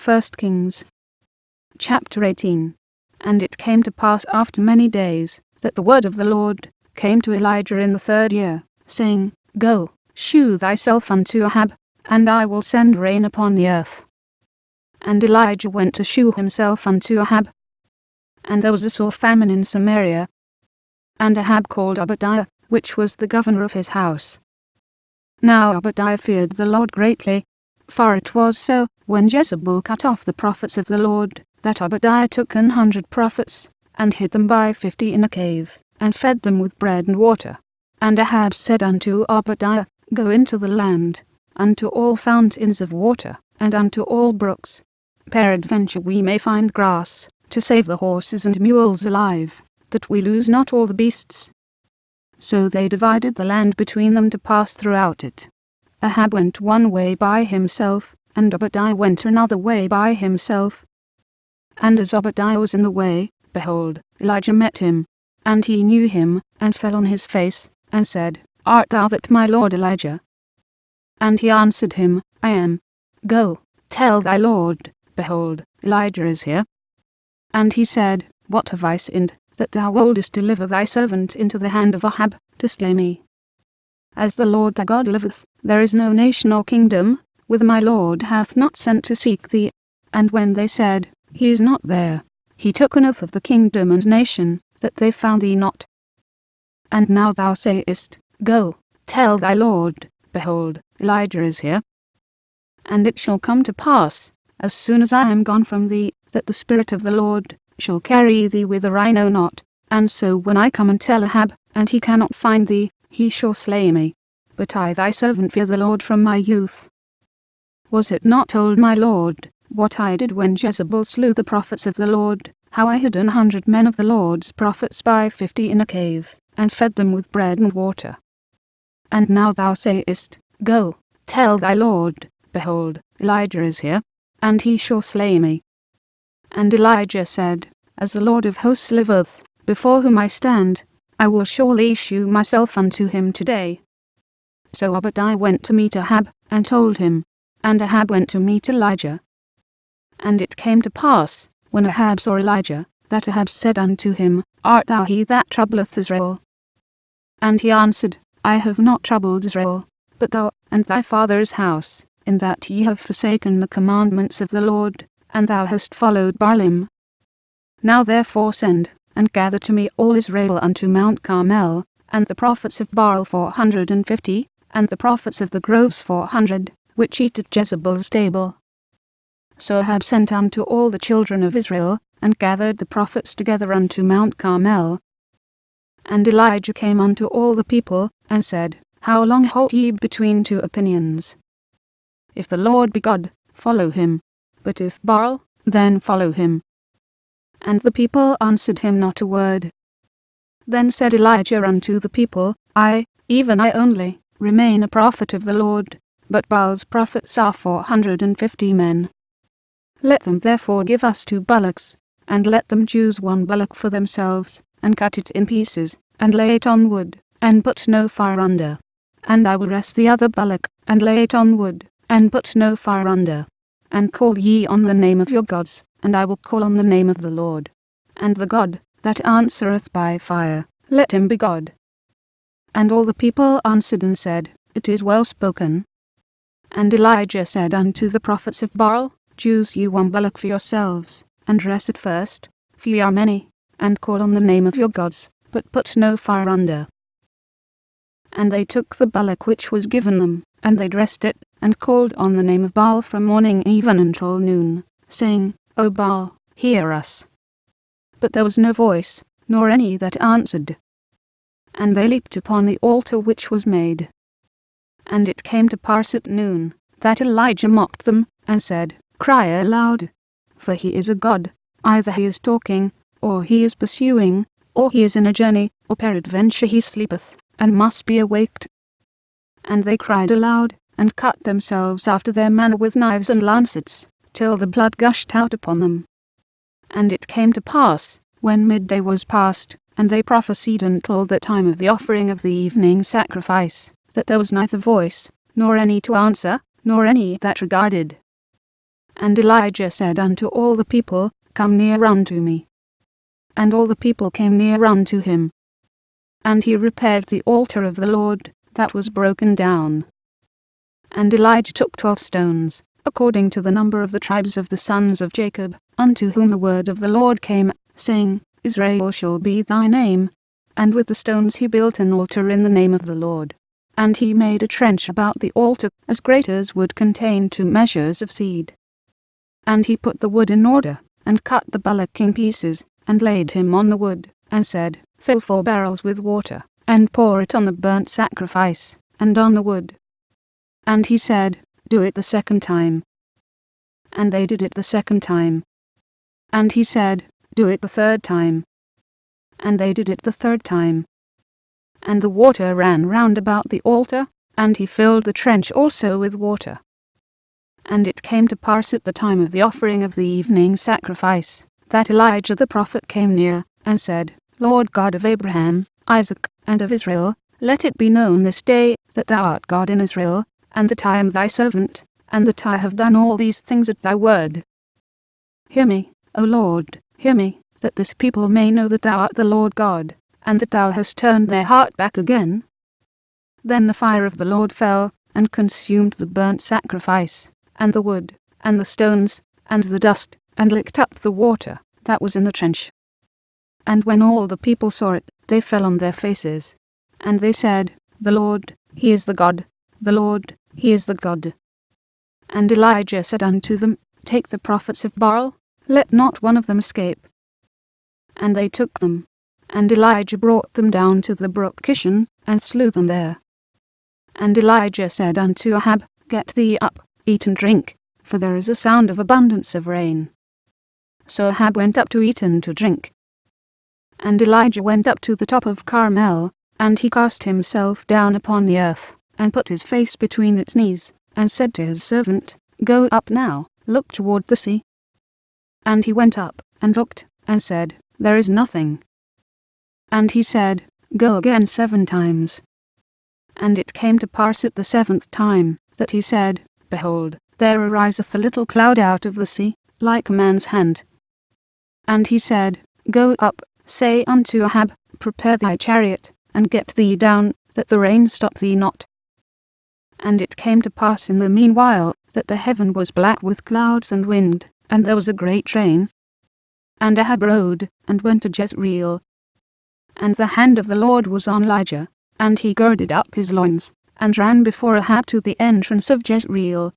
1 Kings. Chapter 18. And it came to pass after many days, that the word of the Lord came to Elijah in the 3rd year, saying, Go, shew thyself unto Ahab, and I will send rain upon the earth. And Elijah went to shew himself unto Ahab. And there was a sore famine in Samaria. And Ahab called Obadiah, which was the governor of his house. Now Obadiah feared the Lord greatly. For it was so, when Jezebel cut off the prophets of the Lord, that Obadiah took 100 prophets, and hid them by 50 in a cave, and fed them with bread and water. And Ahab said unto Obadiah, Go into the land, unto all fountains of water, and unto all brooks. Peradventure we may find grass, to save the horses and mules alive, that we lose not all the beasts. So they divided the land between them to pass throughout it. Ahab went one way by himself, and Obadiah went another way by himself. And as Obadiah was in the way, behold, Elijah met him. And he knew him, and fell on his face, and said, Art thou that my lord Elijah? And he answered him, I am. Go, tell thy lord, behold, Elijah is here. And he said, What have I sinned, that thou wouldest deliver thy servant into the hand of Ahab, to slay me? As the Lord thy God liveth, there is no nation or kingdom, whither my Lord hath not sent to seek thee. And when they said, He is not there, he took an oath of the kingdom and nation, that they found thee not. And now thou sayest, Go, tell thy Lord, behold, Elijah is here. And it shall come to pass, as soon as I am gone from thee, that the Spirit of the Lord shall carry thee whither I know not. And so when I come and tell Ahab, and he cannot find thee, he shall slay me. But I thy servant fear the Lord from my youth. Was it not told my Lord, what I did when Jezebel slew the prophets of the Lord, how I hid 100 men of the Lord's prophets by 50 in a cave, and fed them with bread and water? And now thou sayest, Go, tell thy Lord, behold, Elijah is here, and he shall slay me. And Elijah said, As the Lord of hosts liveth, before whom I stand, I will surely shew myself unto him today. So Obadiah went to meet Ahab, and told him. And Ahab went to meet Elijah. And it came to pass, when Ahab saw Elijah, that Ahab said unto him, Art thou he that troubleth Israel? And he answered, I have not troubled Israel, but thou, and thy father's house, in that ye have forsaken the commandments of the Lord, and thou hast followed Baalim. Now therefore send, and gather to me all Israel unto Mount Carmel, and the prophets of Baal 450, and the prophets of the groves 400, which eat at Jezebel's stable. So Ahab sent unto all the children of Israel, and gathered the prophets together unto Mount Carmel. And Elijah came unto all the people, and said, How long halt ye between two opinions? If the Lord be God, follow him, but if Baal, then follow him. And the people answered him not a word. Then said Elijah unto the people, I, even I only, remain a prophet of the Lord, but Baal's prophets are 450 men. Let them therefore give us 2 bullocks, and let them choose 1 bullock for themselves, and cut it in pieces, and lay it on wood, and put no fire under. And I will rest the other bullock, and lay it on wood, and put no fire under. And call ye on the name of your gods, and I will call on the name of the Lord. And the God that answereth by fire, let him be God. And all the people answered and said, It is well spoken. And Elijah said unto the prophets of Baal, Choose ye 1 bullock for yourselves, and dress it first, for ye are many, and call on the name of your gods, but put no fire under. And they took the bullock which was given them, and they dressed it, and called on the name of Baal from morning even until noon, saying, O Baal, hear us. But there was no voice, nor any that answered. And they leaped upon the altar which was made. And it came to pass at noon, that Elijah mocked them, and said, Cry aloud, for he is a god, either he is talking, or he is pursuing, or he is in a journey, or peradventure he sleepeth, and must be awaked. And they cried aloud, and cut themselves after their manner with knives and lancets, till the blood gushed out upon them. And it came to pass, when midday was past, and they prophesied until the time of the offering of the evening sacrifice, that there was neither voice, nor any to answer, nor any that regarded. And Elijah said unto all the people, Come near unto me. And all the people came near unto him. And he repaired the altar of the Lord, that was broken down. And Elijah took 12 stones, according to the number of the tribes of the sons of Jacob, unto whom the word of the Lord came, saying, Israel shall be thy name. And with the stones he built an altar in the name of the Lord. And he made a trench about the altar, as great as would contain 2 measures of seed. And he put the wood in order, and cut the bullock in pieces, and laid him on the wood, and said, Fill 4 barrels with water, and pour it on the burnt sacrifice, and on the wood. And he said, Do it the 2nd time. And they did it the 2nd time. And he said, Do it the 3rd time. And they did it the 3rd time. And the water ran round about the altar, and he filled the trench also with water. And it came to pass at the time of the offering of the evening sacrifice, that Elijah the prophet came near, and said, Lord God of Abraham, Isaac, and of Israel, let it be known this day, that thou art God in Israel, and that I am thy servant, and that I have done all these things at thy word. Hear me, O Lord, hear me, that this people may know that thou art the Lord God, and that thou hast turned their heart back again. Then the fire of the Lord fell, and consumed the burnt sacrifice, and the wood, and the stones, and the dust, and licked up the water that was in the trench. And when all the people saw it, they fell on their faces. And they said, The Lord, he is the God, the Lord, he is the God. And Elijah said unto them, Take the prophets of Baal, let not one of them escape. And they took them. And Elijah brought them down to the brook Kishon, and slew them there. And Elijah said unto Ahab, Get thee up, eat and drink, for there is a sound of abundance of rain. So Ahab went up to eat and to drink. And Elijah went up to the top of Carmel, and he cast himself down upon the earth, and put his face between its knees, and said to his servant, Go up now, look toward the sea. And he went up, and looked, and said, There is nothing. And he said, Go again 7 times. And it came to pass at the 7th time, that he said, Behold, there ariseth a little cloud out of the sea, like a man's hand. And he said, Go up, say unto Ahab, Prepare thy chariot, and get thee down, that the rain stop thee not. And it came to pass in the meanwhile, that the heaven was black with clouds and wind, and there was a great rain. And Ahab rode, and went to Jezreel. And the hand of the Lord was on Elijah, and he girded up his loins, and ran before Ahab to the entrance of Jezreel.